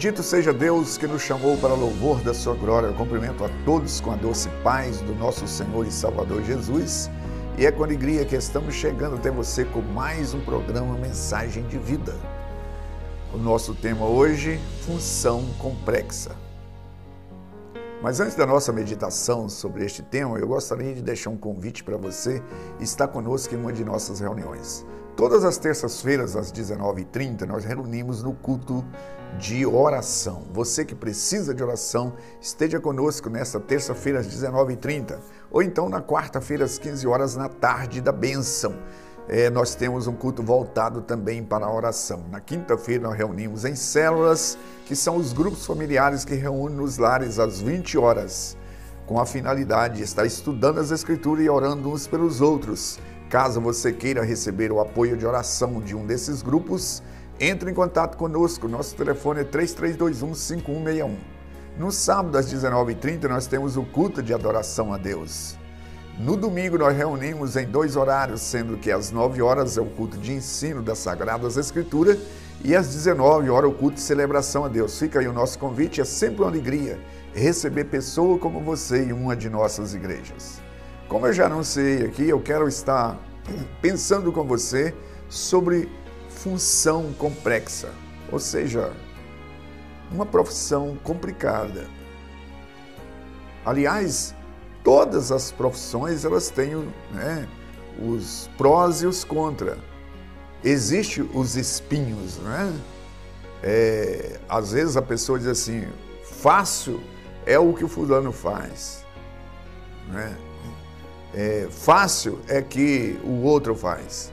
Bendito seja Deus que nos chamou para louvor da sua glória. Eu cumprimento a todos com a doce paz do nosso Senhor e Salvador Jesus. E é com alegria que estamos chegando até você com mais um programa Mensagem de Vida. O nosso tema hoje, função complexa. Mas antes da nossa meditação sobre este tema, eu gostaria de deixar um convite para você estar conosco em uma de nossas reuniões. Todas as terças-feiras, às 19h30, nós reunimos no culto de oração. Você que precisa de oração, esteja conosco nesta terça-feira, às 19h30, ou então na quarta-feira, às 15 horas, na tarde da bênção. Nós temos um culto voltado também para a oração. Na quinta-feira, nós reunimos em células, que são os grupos familiares que reúnem nos lares às 20 horas, com a finalidade de estar estudando as Escrituras e orando uns pelos outros. Caso você queira receber o apoio de oração de um desses grupos, entre em contato conosco. Nosso telefone é 3321-5161. No sábado, às 19h30, nós temos o culto de adoração a Deus. No domingo, nós reunimos em 2 horários, sendo que às 9 horas é o culto de ensino das Sagradas Escrituras e às 19 horas o culto de celebração a Deus. Fica aí o nosso convite, é sempre uma alegria receber pessoa como você em uma de nossas igrejas. Como eu já anunciei aqui, eu quero estar pensando com você sobre função complexa, ou seja, uma profissão complicada. Aliás, todas as profissões elas têm os prós e os contras. Existem os espinhos, às vezes a pessoa diz assim, fácil é o que o fulano faz, fácil é que o outro faz.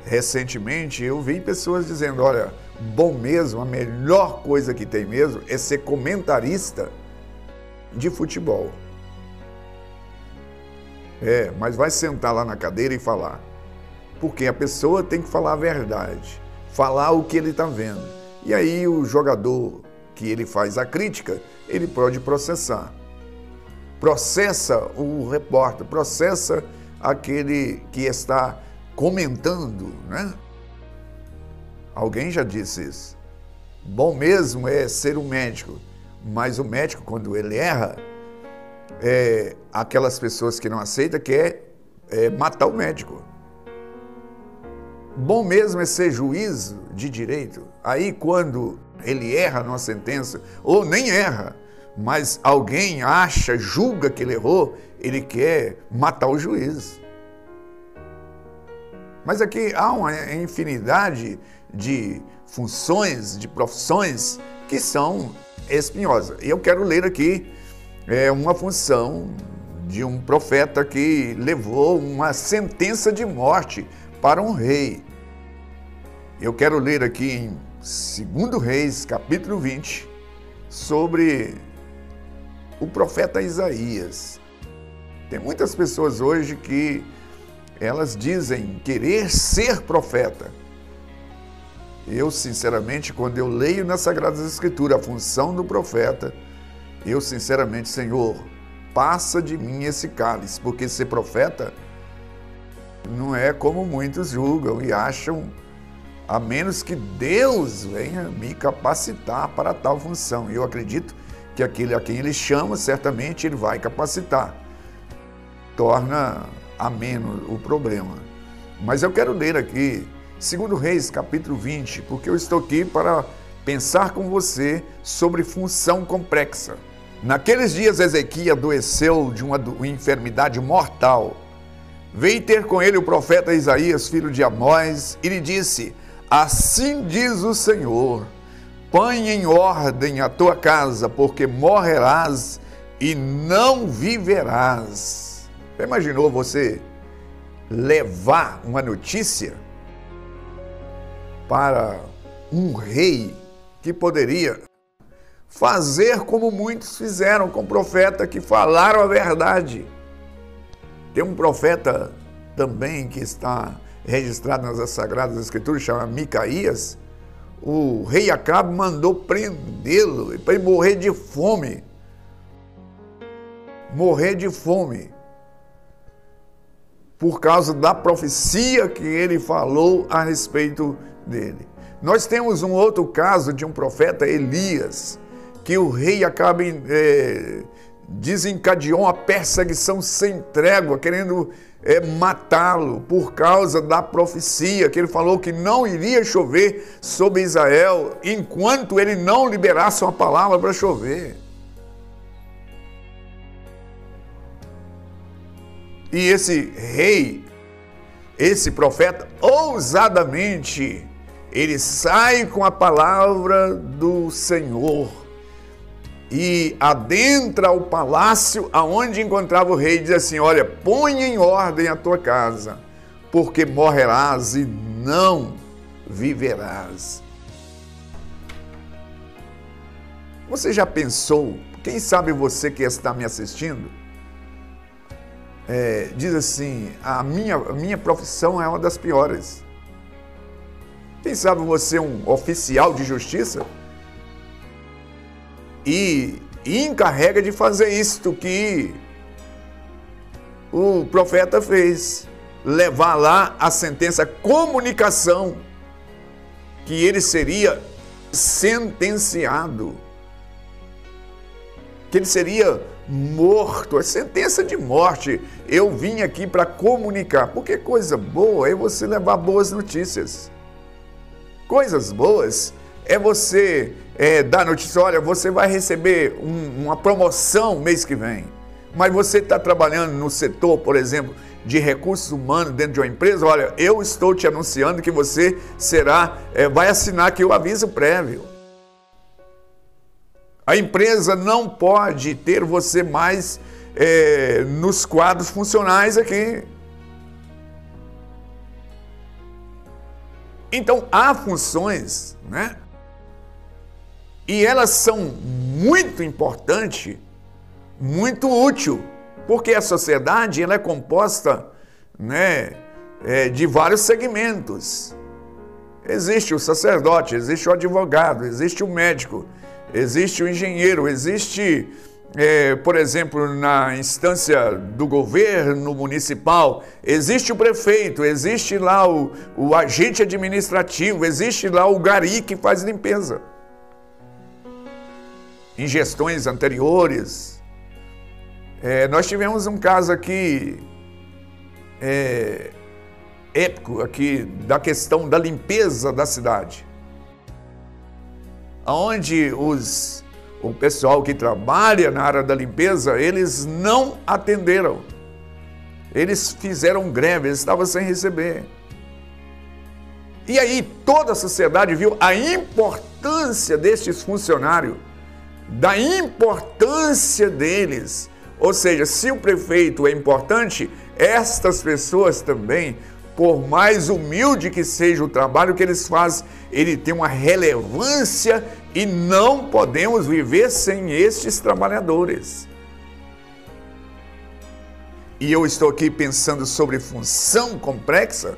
Recentemente eu vi pessoas dizendo, olha, bom mesmo, a melhor coisa que tem mesmo é ser comentarista de futebol. Mas vai sentar lá na cadeira e falar. Porque a pessoa tem que falar a verdade, falar o que ele está vendo. E aí o jogador que ele faz a crítica, ele pode processar. Processa o repórter, processa aquele que está comentando, Alguém já disse isso. Bom mesmo é ser um médico, mas o médico, quando ele erra, aquelas pessoas que não aceitam quer matar o médico. Bom mesmo é ser juiz de direito. Aí quando ele erra numa sentença, ou nem erra, mas alguém acha, julga que ele errou, ele quer matar o juiz. Mas aqui há uma infinidade de funções, de profissões que são espinhosas. E eu quero ler aqui uma função de um profeta que levou uma sentença de morte para um rei. Eu quero ler aqui em 2 Reis, capítulo 20, sobre o profeta Isaías. Tem muitas pessoas hoje que elas dizem querer ser profeta. Eu, sinceramente, quando eu leio nas Sagradas Escrituras a função do profeta, eu, sinceramente, Senhor, passa de mim esse cálice, porque ser profeta não é como muitos julgam e acham, a menos que Deus venha me capacitar para tal função. Eu acredito que aquele a quem ele chama, certamente ele vai capacitar. Torna ameno o problema. Mas eu quero ler aqui 2 Reis, capítulo 20, porque eu estou aqui para pensar com você sobre função complexa. Naqueles dias, Ezequias adoeceu de uma enfermidade mortal. Veio ter com ele o profeta Isaías, filho de Amós, e lhe disse, assim diz o Senhor, põe em ordem a tua casa, porque morrerás e não viverás. Já imaginou você levar uma notícia para um rei que poderia fazer como muitos fizeram com o profeta, que falaram a verdade? Tem um profeta também que está registrado nas Sagradas Escrituras, chama Micaías. O rei Acabe mandou prendê-lo para ele morrer de fome. Morrer de fome. Por causa da profecia que ele falou a respeito dele. Nós temos um outro caso de um profeta, Elias, que o rei acaba desencadeou uma perseguição sem trégua, querendo matá-lo por causa da profecia, que ele falou que não iria chover sobre Israel enquanto ele não liberasse uma palavra para chover. E esse rei, esse profeta, ousadamente, ele sai com a palavra do Senhor e adentra o palácio aonde encontrava o rei e diz assim: olha, põe em ordem a tua casa, porque morrerás e não viverás. Você já pensou, quem sabe você que está me assistindo, diz assim, a minha profissão é uma das piores. Quem sabe você é um oficial de justiça e encarrega de fazer isto que o profeta fez, levar lá a sentença, a comunicação, que ele seria sentenciado, que ele seria morto, a sentença de morte. Eu vim aqui para comunicar, porque coisa boa é você levar boas notícias. Coisas boas é você dar notícia: olha, você vai receber uma promoção mês que vem, mas você está trabalhando no setor, por exemplo, de recursos humanos dentro de uma empresa. Olha, eu estou te anunciando que você vai assinar aqui o aviso prévio. A empresa não pode ter você mais nos quadros funcionais aqui. Então, há funções, né? E elas são muito importantes, muito úteis, porque a sociedade ela é composta, né, de vários segmentos. Existe o sacerdote, existe o advogado, existe o médico, existe o engenheiro, existe, por exemplo, na instância do governo municipal, existe o prefeito, existe lá o agente administrativo, existe lá o gari que faz limpeza. Em gestões anteriores, nós tivemos um caso aqui, épico, aqui, da questão da limpeza da cidade, onde o pessoal que trabalha na área da limpeza, eles não atenderam. Eles fizeram greve, eles estavam sem receber. E aí toda a sociedade viu a importância destes funcionários, da importância deles. Ou seja, se o prefeito é importante, estas pessoas também, por mais humilde que seja o trabalho que eles fazem, ele tem uma relevância e não podemos viver sem estes trabalhadores. E eu estou aqui pensando sobre função complexa.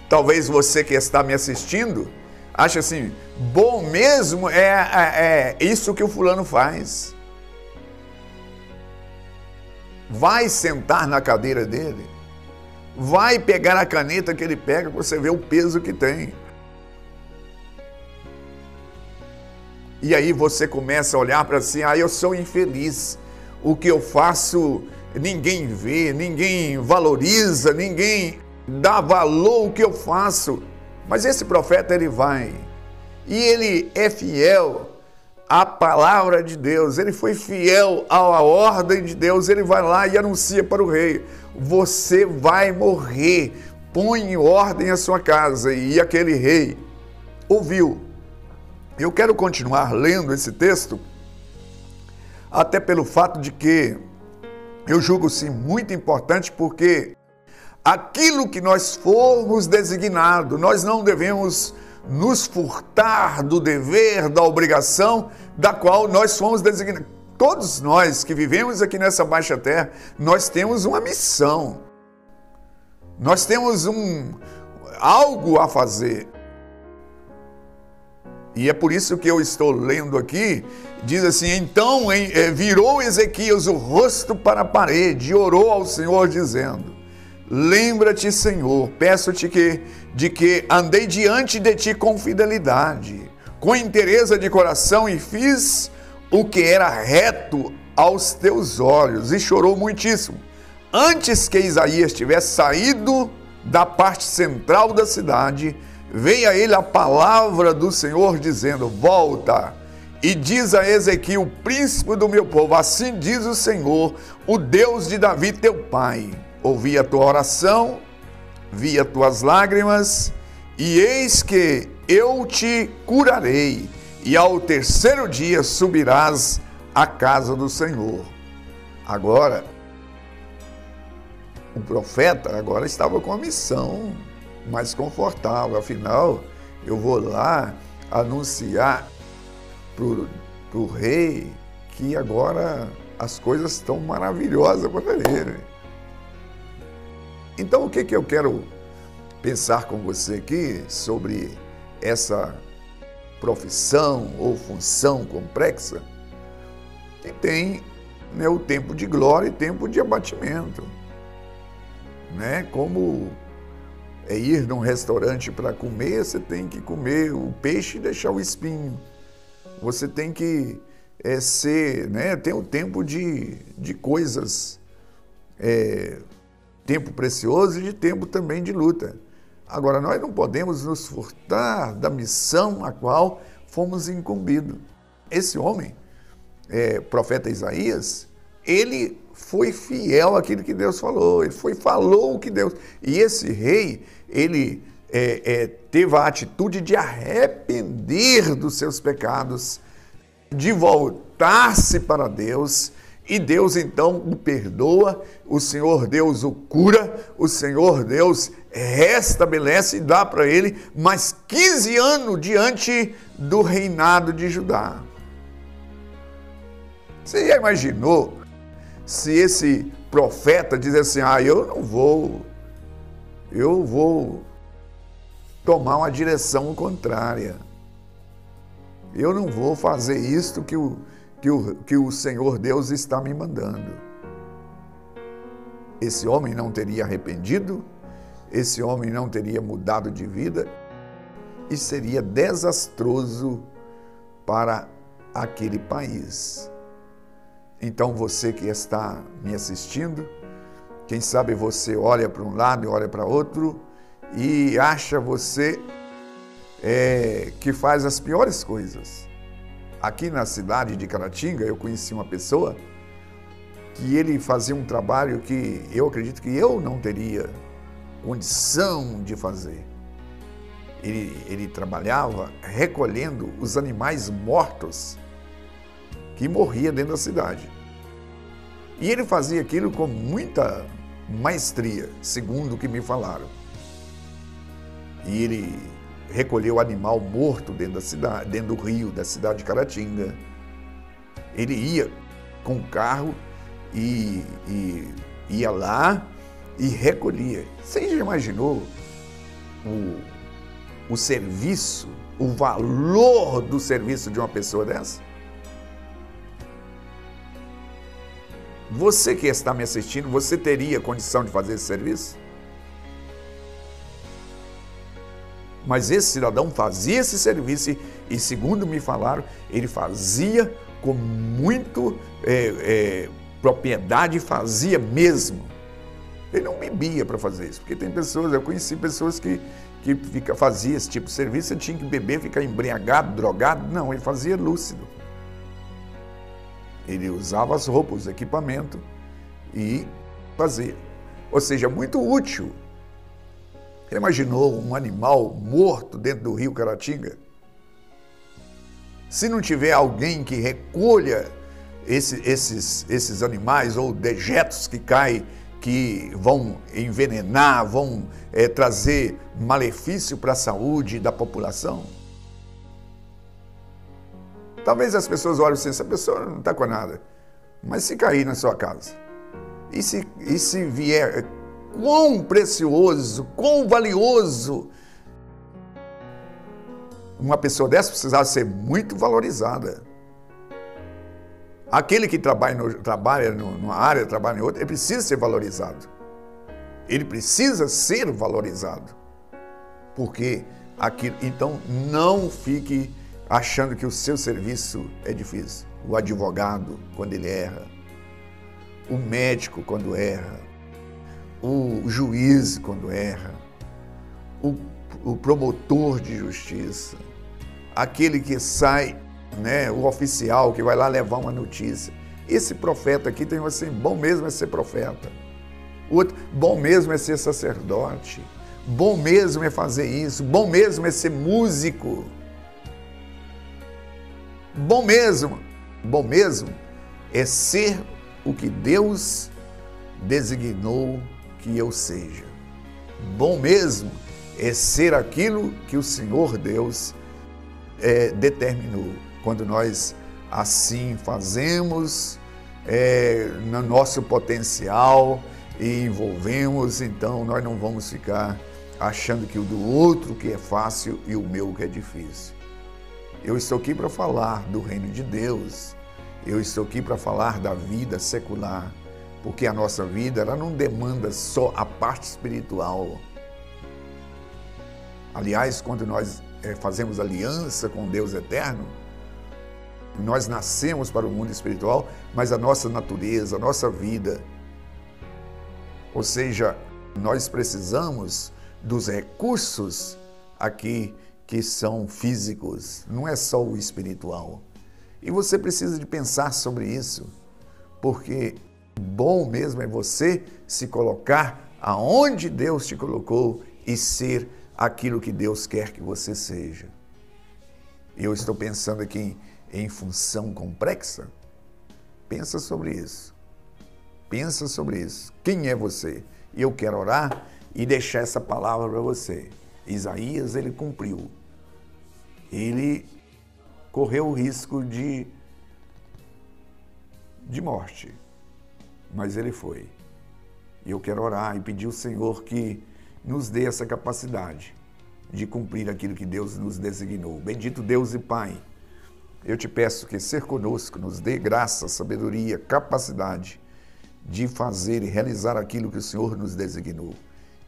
Talvez você que está me assistindo ache assim, bom mesmo é isso que o fulano faz. Vai sentar na cadeira dele, vai pegar a caneta que ele pega, para você ver o peso que tem. E aí você começa a olhar para si: eu sou infeliz, o que eu faço ninguém vê, ninguém valoriza, ninguém dá valor ao que eu faço. Mas esse profeta, ele vai, e ele é fiel à palavra de Deus, ele foi fiel à ordem de Deus, ele vai lá e anuncia para o rei: você vai morrer, põe em ordem a sua casa. E aquele rei ouviu. Eu quero continuar lendo esse texto, até pelo fato de que eu julgo sim muito importante, porque aquilo que nós formos designados, nós não devemos nos furtar do dever, da obrigação da qual nós fomos designados. Todos nós que vivemos aqui nessa baixa terra, nós temos uma missão, nós temos algo a fazer. E é por isso que eu estou lendo aqui, diz assim: então virou Ezequias o rosto para a parede e orou ao Senhor dizendo: Lembra-te, Senhor, peço-te de que andei diante de ti com fidelidade, com inteireza de coração, e fiz o que era reto aos teus olhos. E chorou muitíssimo. Antes que Isaías tivesse saído da parte central da cidade, veio a ele a palavra do Senhor, dizendo: volta e diz a Ezequiel, príncipe do meu povo, assim diz o Senhor, o Deus de Davi teu pai: ouvi a tua oração, vi as tuas lágrimas, e eis que eu te curarei, e ao terceiro dia subirás à casa do Senhor. Agora, o profeta agora estava com a missão mais confortável. Afinal, eu vou lá anunciar para o rei que agora as coisas estão maravilhosas para ele. Então, o que eu quero pensar com você aqui sobre essa profissão ou função complexa? Que tem, né, o tempo de glória e tempo de abatimento. Né? Como é ir num restaurante para comer, você tem que comer o peixe e deixar o espinho. Você tem que tem o tempo de coisas, tempo precioso e de tempo também de luta. Agora, nós não podemos nos furtar da missão a qual fomos incumbidos. Esse homem, profeta Isaías, ele foi fiel àquilo que Deus falou, ele falou o que Deus... E esse rei, ele teve a atitude de arrepender dos seus pecados, de voltar-se para Deus, e Deus então o perdoa, o Senhor Deus o cura, o Senhor Deus restabelece e dá para ele mais 15 anos diante do reinado de Judá. Você já imaginou se esse profeta diz assim: eu vou tomar uma direção contrária, eu não vou fazer isto que o Senhor Deus está me mandando. Esse homem não teria arrependido, esse homem não teria mudado de vida e seria desastroso para aquele país. Então, você que está me assistindo, quem sabe você olha para um lado e olha para outro e acha você que faz as piores coisas. Aqui na cidade de Caratinga, eu conheci uma pessoa que ele fazia um trabalho que eu acredito que eu não teria condição de fazer. Ele trabalhava recolhendo os animais mortos que morria dentro da cidade. E ele fazia aquilo com muita maestria, segundo o que me falaram. E ele recolheu animal morto dentro da cidade, dentro do rio da cidade de Caratinga. Ele ia com o carro e ia lá e recolhia. Você já imaginou o serviço, o valor do serviço de uma pessoa dessa? Você que está me assistindo, você teria condição de fazer esse serviço? Mas esse cidadão fazia esse serviço e, segundo me falaram, ele fazia com muito propriedade, fazia mesmo. Ele não bebia para fazer isso, porque tem pessoas, eu conheci pessoas que faziam esse tipo de serviço, ele tinha que beber, ficar embriagado, drogado. Não, ele fazia lúcido. Ele usava as roupas, os equipamentos e fazia. Ou seja, muito útil. Você imaginou um animal morto dentro do rio Caratinga? Se não tiver alguém que recolha esses animais ou dejetos que caem, que vão envenenar, vão trazer malefício para a saúde da população? Talvez as pessoas olhem assim: essa pessoa não está com nada. Mas se cair na sua casa, e se vier, quão precioso, quão valioso, uma pessoa dessa precisava ser muito valorizada. Aquele que trabalha numa área, trabalha em outra, ele precisa ser valorizado. Ele precisa ser valorizado. Porque aquilo, então não fique achando que o seu serviço é difícil. O advogado, quando ele erra, o médico, quando erra, o juiz, quando erra, o promotor de justiça, aquele que sai, né, o oficial que vai lá levar uma notícia. Esse profeta aqui tem assim, bom mesmo é ser profeta. O outro, bom mesmo é ser sacerdote. Bom mesmo é fazer isso. Bom mesmo é ser músico. Bom mesmo é ser o que Deus designou que eu seja. Bom mesmo é ser aquilo que o Senhor Deus determinou. Quando nós assim fazemos no nosso potencial e envolvemos, então nós não vamos ficar achando que o do outro que é fácil e o meu que é difícil. Eu estou aqui para falar do reino de Deus. Eu estou aqui para falar da vida secular, porque a nossa vida ela não demanda só a parte espiritual. Aliás, quando nós fazemos aliança com Deus eterno, nós nascemos para o mundo espiritual, mas a nossa natureza, a nossa vida, ou seja, nós precisamos dos recursos aqui que são físicos, não é só o espiritual. E você precisa de pensar sobre isso, porque bom mesmo é você se colocar aonde Deus te colocou e ser aquilo que Deus quer que você seja. Eu estou pensando aqui em função complexa. Pensa sobre isso. Pensa sobre isso. Quem é você? E eu quero orar e deixar essa palavra para você. Isaías, ele cumpriu. Ele correu o risco de morte, mas ele foi. E eu quero orar e pedir ao Senhor que nos dê essa capacidade de cumprir aquilo que Deus nos designou. Bendito Deus e Pai, eu te peço que ser conosco nos dê graça, sabedoria, capacidade de fazer e realizar aquilo que o Senhor nos designou.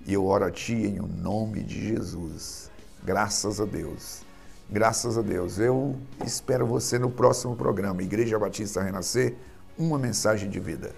E eu oro a Ti em o nome de Jesus. Graças a Deus. Graças a Deus. Eu espero você no próximo programa. Igreja Batista Renascer, uma mensagem de vida.